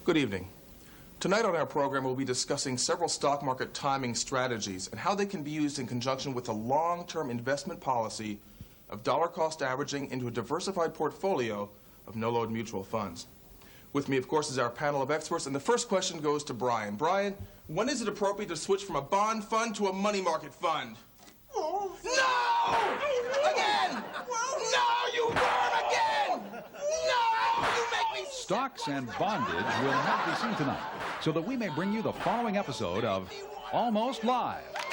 Good evening. Tonight on our program, we'll be discussing several stock market timing strategies and how they can be used in conjunction with a long-term investment policy of dollar cost averaging into a diversified portfolio of no-load mutual funds. With me, of course, is our panel of experts, and the first question goes to Brian. Brian, when is it appropriate to switch from a bond fund to a money market fund? Oh. No! Again! No, you were again! No! You make me... Stocks and bondage will not be seen tonight, so that we may bring you the following episode of Almost Live. It's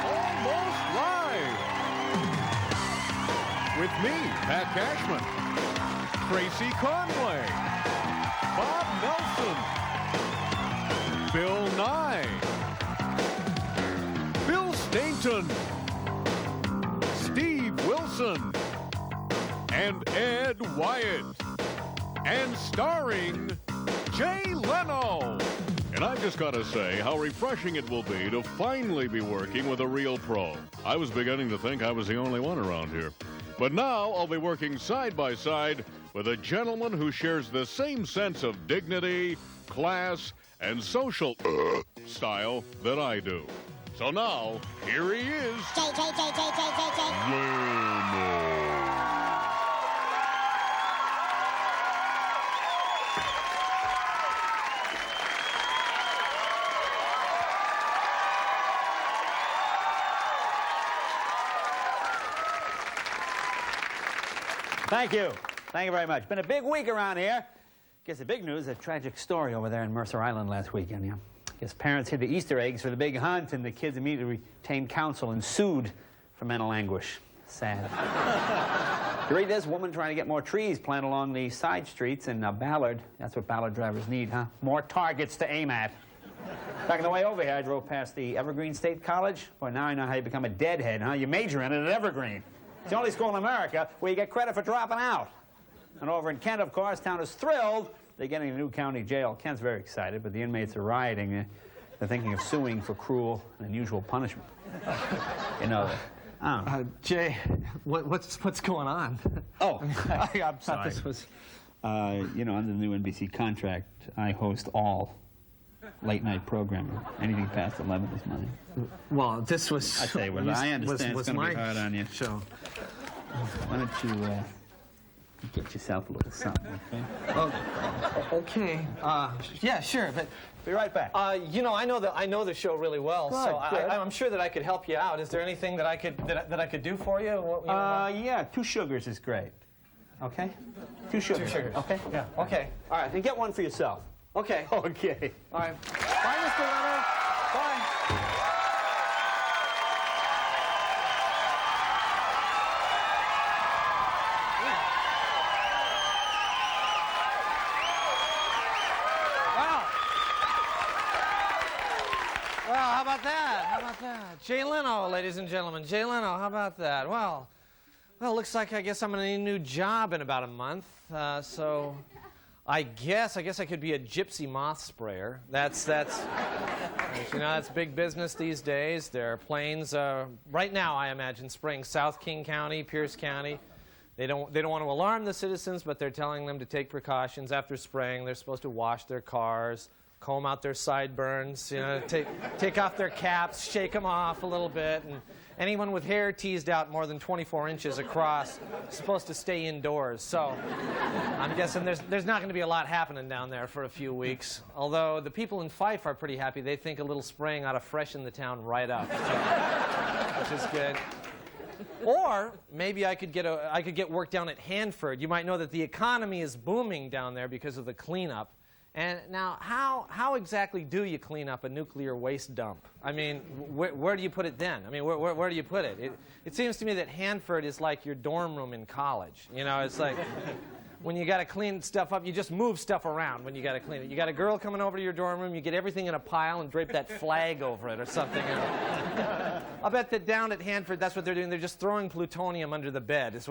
Almost Live! With me, Pat Cashman, Tracy Conway, Bob Nelson, Bill Nye, Bill Stainton, Steve Wilson, and Ed Wyatt, and starring Jay Leno. And I've just got to say how refreshing it will be to finally be working with a real pro. I was beginning to think I was the only one around here. But now I'll be working side by side with a gentleman who shares the same sense of dignity, class, and social style that I do. So now, here he is. Leno. Thank you. Thank you very much. Been a big week around here. Guess the big news, a tragic story over there in Mercer Island last weekend. Yeah. Guess parents hid the Easter eggs for the big hunt, and the kids immediately retained counsel and sued for mental anguish. Sad. You read this, woman trying to get more trees planted along the side streets in Ballard. That's what Ballard drivers need, huh? More targets to aim at. Back on the way over here, I drove past the Evergreen State College. Well, now I know how you become a deadhead, huh? You major in it at Evergreen. It's the only school in America where you get credit for dropping out. And over in Kent, of course, town is thrilled they're getting a new county jail. Kent's very excited, but the inmates are rioting. They're thinking of suing for cruel and unusual punishment. You know that. Jay, what's going on? Oh, I'm sorry. This was... you know, under the new NBC contract, I host all late-night programming. Anything past 11 is mine. Well, this was... I tell you what, I understand it's going to be hard on you. Show. Why don't you get yourself a little something, okay? Oh, okay. Yeah, sure, but... Be right back. You know, I know the show really well, Good, so good. I'm sure that I could help you out. Is there anything that I could do for you? Yeah, 2 sugars is great. Okay? 2 sugars. 2 sugars. Okay? Yeah. Okay. All right, and get one for yourself. Okay. Okay. All right. Bye, Mr. Leonard. Bye. Well, how about that? How about that? Jay Leno, ladies and gentlemen. Jay Leno, how about that? Well, looks like I guess I'm going to need a new job in about a month. So I guess I could be a gypsy moth sprayer. That's you know, that's big business these days. There are planes right now, I imagine, spraying South King County, Pierce County. They don't want to alarm the citizens, but they're telling them to take precautions after spraying. They're supposed to wash their cars, comb out their sideburns, you know, take off their caps, shake them off a little bit, and anyone with hair teased out more than 24 inches across is supposed to stay indoors. So I'm guessing there's not going to be a lot happening down there for a few weeks. Although the people in Fife are pretty happy. They think a little spraying ought to freshen the town right up, so, which is good. Or maybe I could get work down at Hanford. You might know that the economy is booming down there because of the cleanup. And now, how exactly do you clean up a nuclear waste dump? I mean, where do you put it then? I mean, where do you put it? It seems to me that Hanford is like your dorm room in college. You know, it's like when you got to clean stuff up, you just move stuff around when you got to clean it. You got a girl coming over to your dorm room, you get everything in a pile and drape that flag over it or something. I'll bet that down at Hanford, that's what they're doing. They're just throwing plutonium under the bed. It's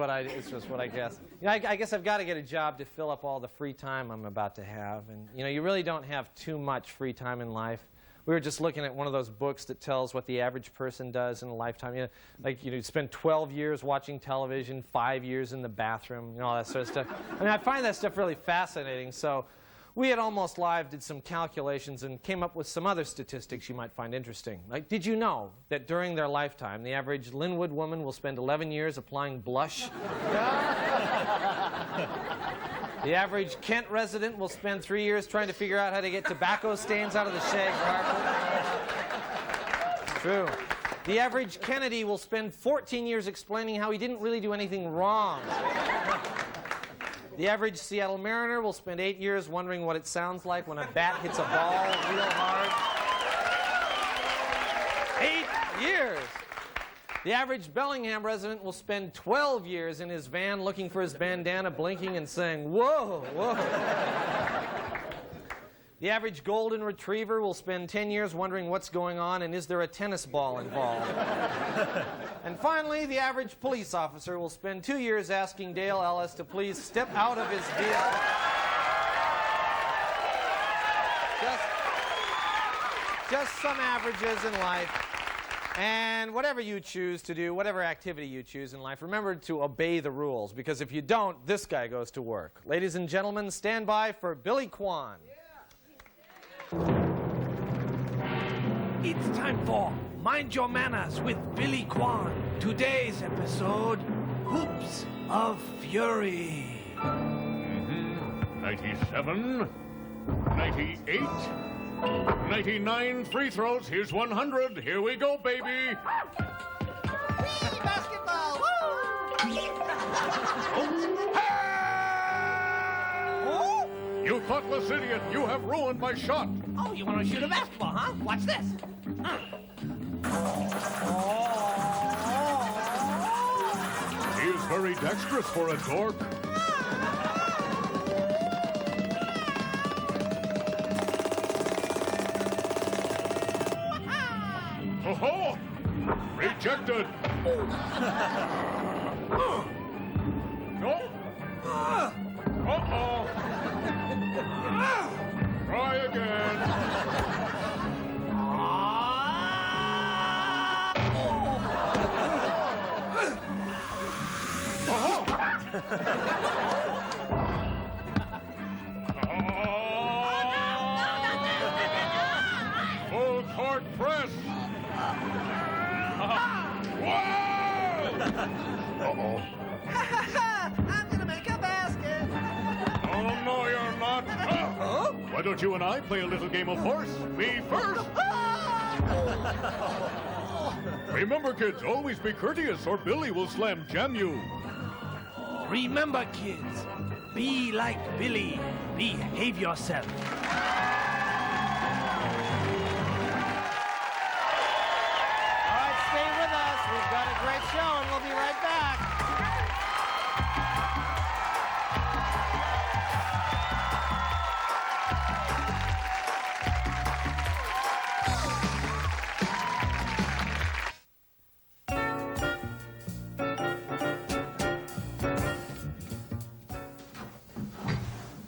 just what I guess. You know, I guess I've got to get a job to fill up all the free time I'm about to have. And you know, you really don't have too much free time in life. we were just looking at one of those books that tells what the average person does in a lifetime. You know, like, you spend 12 years watching television, 5 years in the bathroom, all that sort of stuff. I mean, I find that stuff really fascinating. So we at Almost Live did some calculations and came up with some other statistics you might find interesting. Like, did you know that during their lifetime, the average Linwood woman will spend 11 years applying blush? The average Kent resident will spend 3 years trying to figure out how to get tobacco stains out of the shag carpet. True. The average Kennedy will spend 14 years explaining how he didn't really do anything wrong. The average Seattle Mariner will spend 8 years wondering what it sounds like when a bat hits a ball real hard. 8 years! The average Bellingham resident will spend 12 years in his van looking for his bandana, blinking and saying, whoa, whoa. The average golden retriever will spend 10 years wondering what's going on and is there a tennis ball involved. And finally, the average police officer will spend 2 years asking Dale Ellis to please step out of his vehicle. Just some averages in life. And whatever you choose to do, whatever activity you choose in life, remember to obey the rules, because if you don't, this guy goes to work. Ladies and gentlemen, stand by for Billy Kwan. It's time for Mind Your Manners with Billy Kwan. Today's episode, Hoops of Fury. 97, 98, 99 free throws. Here's 100. Here we go, baby. Basketball! Woo! You thoughtless idiot. You have ruined my shot. Oh, you want to shoot a basketball, huh? Watch this. He is very dexterous for a dork. Oh-ho! Rejected. No. Uh-oh. Try again. Full court press. Whoa! Uh-oh. I'm gonna make a basket. Oh, no, you're not. Why don't you and I play a little game of horse? Me first. Remember, kids, always be courteous or Billy will slam jam you. Remember, kids, be like Billy. Behave yourself. All right, stay with us. We've got a great show, and we'll be right back.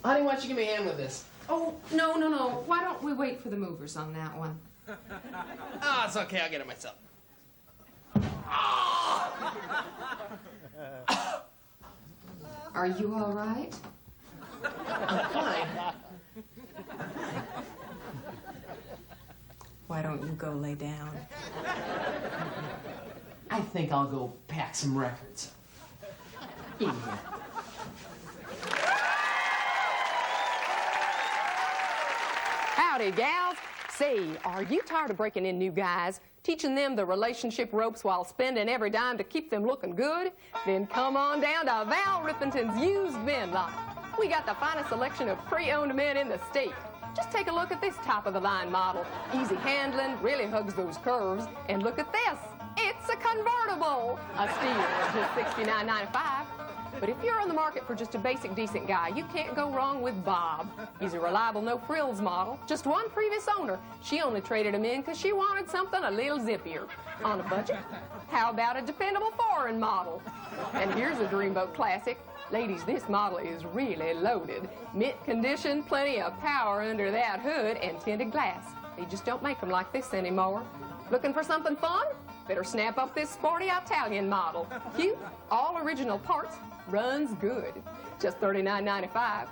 Honey, why don't you give me a hand with this? Oh, no. Why don't we wait for the movers on that one? Oh, it's okay. I'll get it myself. Are you all right? I'm fine. Why don't you go lay down? I think I'll go pack some records. In here. Howdy, gals. Say, are you tired of breaking in new guys, teaching them the relationship ropes while spending every dime to keep them looking good? Then come on down to Val Rippington's used men line. We got the finest selection of pre-owned men in the state. Just take a look at this top-of-the-line model. Easy handling, really hugs those curves. And look at this. It's a convertible. A steal at just $69.95. But if you're on the market for just a basic, decent guy, you can't go wrong with Bob. He's a reliable, no-frills model. Just one previous owner. She only traded him in because she wanted something a little zippier. On a budget? How about a dependable foreign model? And here's a Dreamboat classic. Ladies, this model is really loaded. Mint condition, plenty of power under that hood, and tinted glass. They just don't make them like this anymore. Looking for something fun? Better snap up this sporty Italian model. Cute, all original parts, runs good. Just $39.95.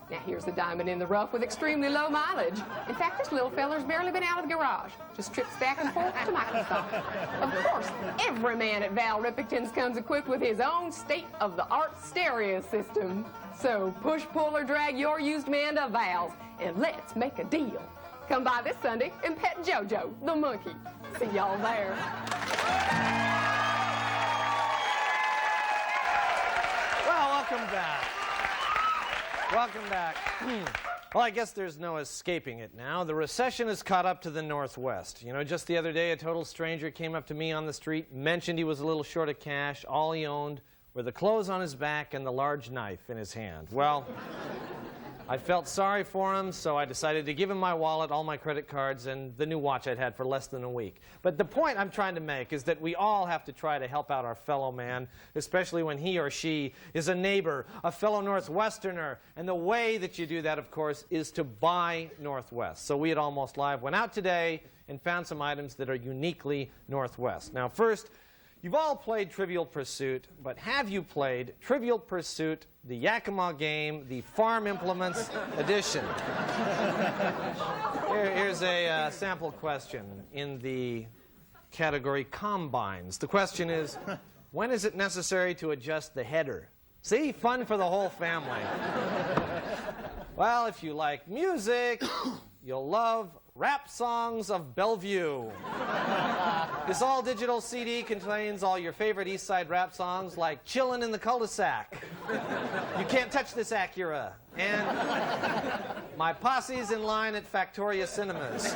Now here's the diamond in the rough with extremely low mileage. In fact, this little feller's barely been out of the garage. Just trips back and forth to Microsoft. Of course, every man at Val Ripington's comes equipped with his own state-of-the-art stereo system. So push, pull, or drag your used man to Val's, and let's make a deal. Come by this Sunday and pet JoJo, the monkey. See y'all there. Well, welcome back. Welcome back. Well, I guess there's no escaping it now. The recession has caught up to the Northwest. You know, just the other day, a total stranger came up to me on the street, mentioned he was a little short of cash. All he owned were the clothes on his back and the large knife in his hand. Well, I felt sorry for him, so I decided to give him my wallet, all my credit cards, and the new watch I'd had for less than a week. But the point I'm trying to make is that we all have to try to help out our fellow man, especially when he or she is a neighbor, a fellow Northwesterner. And the way that you do that, of course, is to buy Northwest. So we at Almost Live went out today and found some items that are uniquely Northwest. Now, first, you've all played Trivial Pursuit, but have you played Trivial Pursuit, the Yakima game, the Farm Implements edition? Here's a sample question in the category Combines. The question is, when is it necessary to adjust the header? See, fun for the whole family. Well, if you like music, you'll love Rap Songs of Bellevue. This all-digital CD contains all your favorite East Side rap songs like Chillin' in the Cul-de-Sac, You Can't Touch This Acura, and My Posse's in Line at Factoria Cinemas.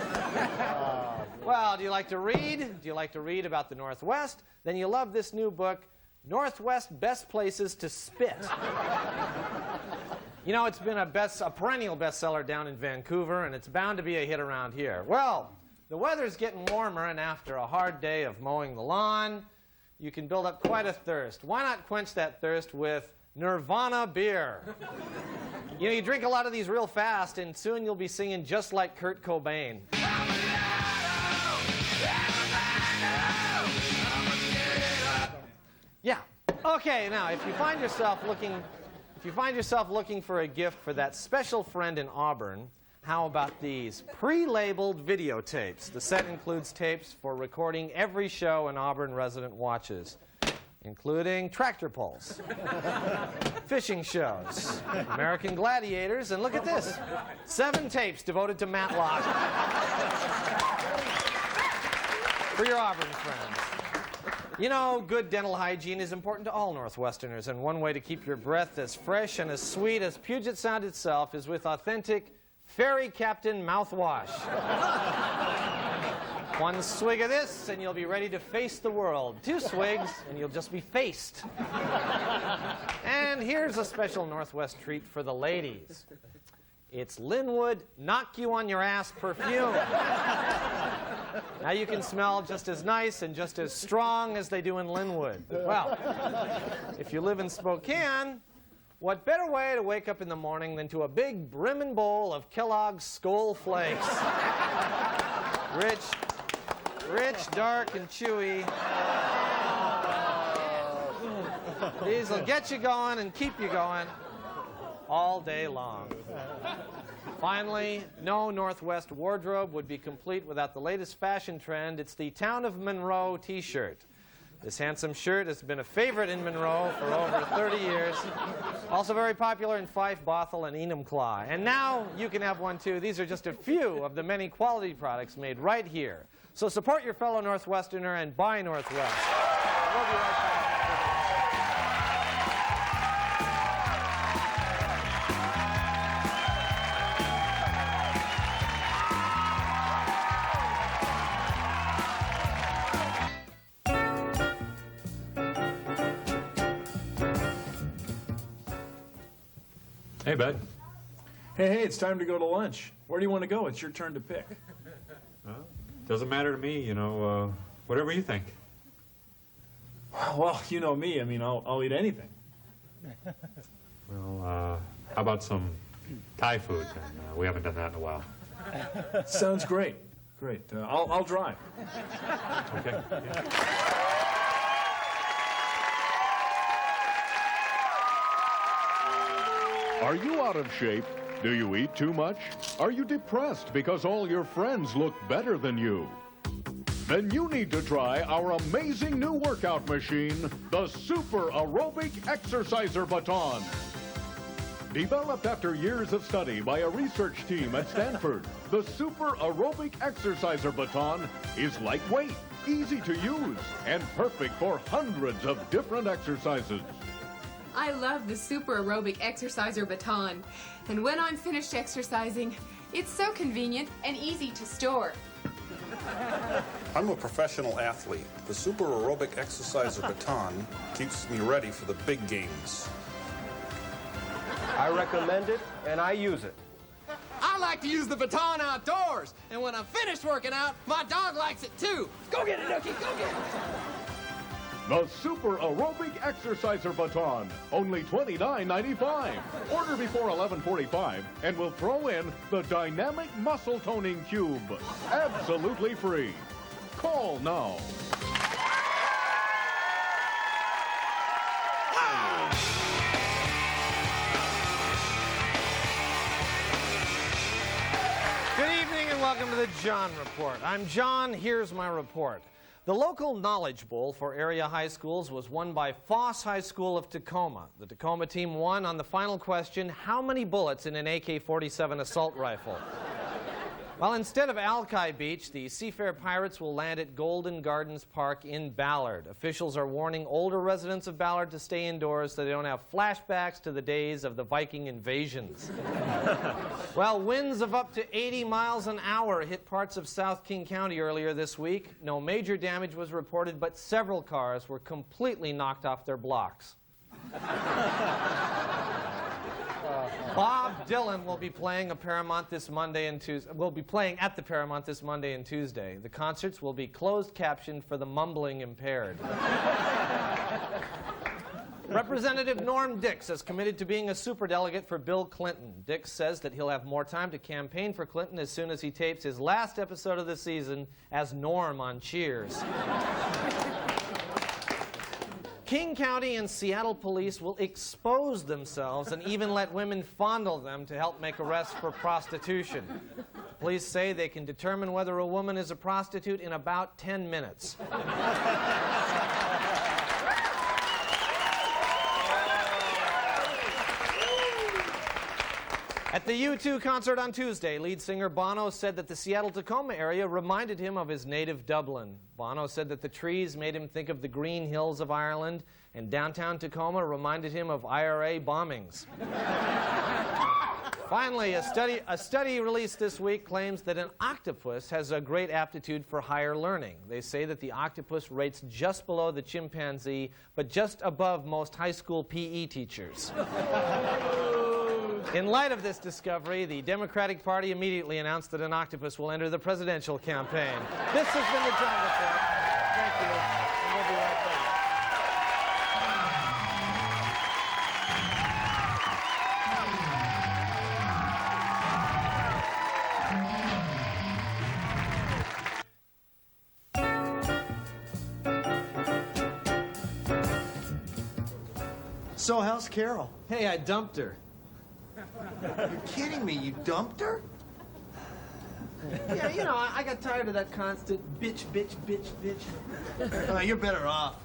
Well, do you like to read? Do you like to read about the Northwest? Then you love this new book, Northwest Best Places to Spit. You know, it's been a perennial bestseller down in Vancouver, and it's bound to be a hit around here. Well, the weather's getting warmer, and after a hard day of mowing the lawn, you can build up quite a thirst. Why not quench that thirst with Nirvana beer? You know, you drink a lot of these real fast, and soon you'll be singing just like Kurt Cobain. Yeah. Okay, now, if you find yourself looking for a gift for that special friend in Auburn, how about these pre-labeled videotapes? The set includes tapes for recording every show an Auburn resident watches, including Tractor Pulse, fishing shows, American Gladiators, and look at this, 7 tapes devoted to Matlock. For your Auburn friends. You know, good dental hygiene is important to all Northwesterners, and one way to keep your breath as fresh and as sweet as Puget Sound itself is with authentic Ferry Captain mouthwash. One swig of this, and you'll be ready to face the world. 2 swigs, and you'll just be faced. And here's a special Northwest treat for the ladies. It's Linwood Knock You on Your Ass perfume. Now you can smell just as nice and just as strong as they do in Linwood. Well, if you live in Spokane, what better way to wake up in the morning than to a big brimming bowl of Kellogg's Skol Flakes? Rich, dark, and chewy. These will get you going and keep you going all day long. Finally, no Northwest wardrobe would be complete without the latest fashion trend. It's the Town of Monroe t-shirt. This handsome shirt has been a favorite in Monroe for over 30 years. Also very popular in Fife, Bothell, and Enumclaw. And now you can have one too. These are just a few of the many quality products made right here. So support your fellow Northwesterner and buy Northwest. We'll be right back. Hey, bud. Hey, it's time to go to lunch. Where do you want to go? It's your turn to pick. Doesn't matter to me, you know, whatever you think. Well, you know me. I mean, I'll eat anything. Well, how about some Thai food? And, we haven't done that in a while. Sounds great. Great. I'll drive. Okay. Are you out of shape? Do you eat too much? Are you depressed because all your friends look better than you? Then you need to try our amazing new workout machine, the Super Aerobic Exerciser Baton. Developed after years of study by a research team at Stanford, the Super Aerobic Exerciser Baton is lightweight, easy to use, and perfect for hundreds of different exercises. I love the Super Aerobic Exerciser Baton. And when I'm finished exercising, it's so convenient and easy to store. I'm a professional athlete. The Super Aerobic Exerciser Baton keeps me ready for the big games. I recommend it, and I use it. I like to use the baton outdoors, and when I'm finished working out, my dog likes it too. Go get it, Nookie, go get it. The Super Aerobic Exerciser Baton, only $29.95. Order before 11:45, and we'll throw in the Dynamic Muscle Toning Cube. Absolutely free. Call now. Good evening and welcome to the John Report. I'm John. Here's my report. The local Knowledge Bowl for area high schools was won by Foss High School of Tacoma. The Tacoma team won on the final question, how many bullets in an AK-47 assault rifle? Well, instead of Alki Beach, the Seafair Pirates will land at Golden Gardens Park in Ballard. Officials are warning older residents of Ballard to stay indoors so they don't have flashbacks to the days of the Viking invasions. Well, winds of up to 80 miles an hour hit parts of South King County earlier this week. No major damage was reported, but several cars were completely knocked off their blocks. Bob Dylan will be playing at the Paramount this Monday and Tuesday. The concerts will be closed captioned for the mumbling impaired. Representative Norm Dix has committed to being a superdelegate for Bill Clinton. Dix says that he'll have more time to campaign for Clinton as soon as he tapes his last episode of the season as Norm on Cheers. King County and Seattle police will expose themselves and even let women fondle them to help make arrests for prostitution. Police say they can determine whether a woman is a prostitute in about 10 minutes. At the U2 concert on Tuesday, lead singer Bono said that the Seattle-Tacoma area reminded him of his native Dublin. Bono said that the trees made him think of the green hills of Ireland, and downtown Tacoma reminded him of IRA bombings. Finally, a study released this week claims that an octopus has a great aptitude for higher learning. They say that the octopus rates just below the chimpanzee, but just above most high school PE teachers. In light of this discovery, the Democratic Party immediately announced that an octopus will enter the presidential campaign. This has been the John Report. Thank you, and we'll be right back. So how's Carol? Hey, I dumped her. You're kidding me, you dumped her? Yeah, you know, I got tired of that constant bitch, bitch, bitch, bitch. You're better off.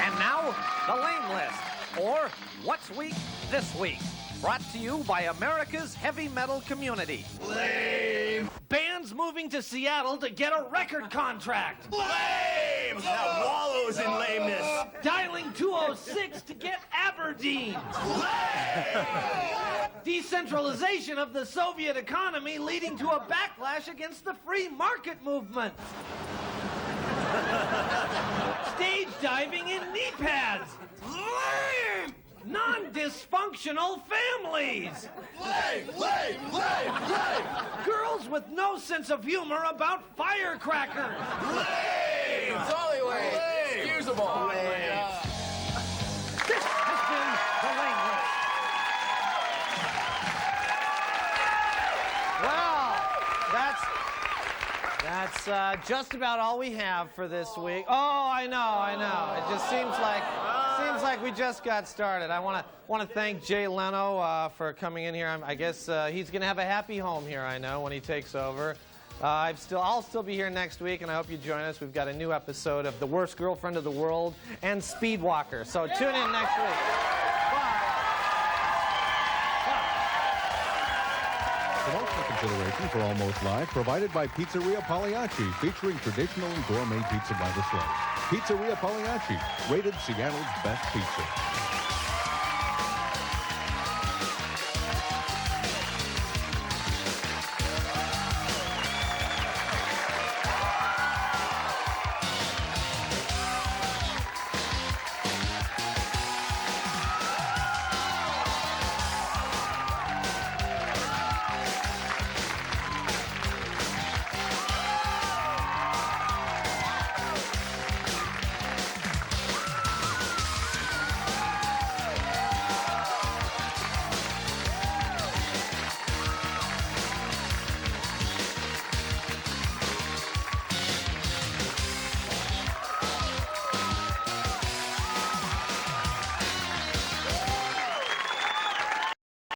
And now, the Lame List, or What's Weak This Week. Brought to you by America's heavy metal community. Lame. Bands moving to Seattle to get a record contract. Lame. That wallows in lameness. Dialing 206 to get Aberdeen. Lame. Decentralization of the Soviet economy leading to a backlash against the free market movement. Stage diving in knee pads. Lame. Non-dysfunctional families. Lame. Lame. Lame. Lame. Girls with no sense of humor about firecrackers. Lame. It's only way. Excusable. This has been that's just about all we have for this week. Oh, I know. It just seems like we just got started. I want to thank Jay Leno for coming in here. I guess he's going to have a happy home here, I know, when he takes over. I'll still be here next week, and I hope you join us. We've got a new episode of The Worst Girlfriend of the World and Speedwalker. So tune in next week. Promotional consideration for Almost Live provided by Pizzeria Pagliacci, featuring traditional and gourmet pizza by the slice. Pizzeria Pagliacci, rated Seattle's best pizza.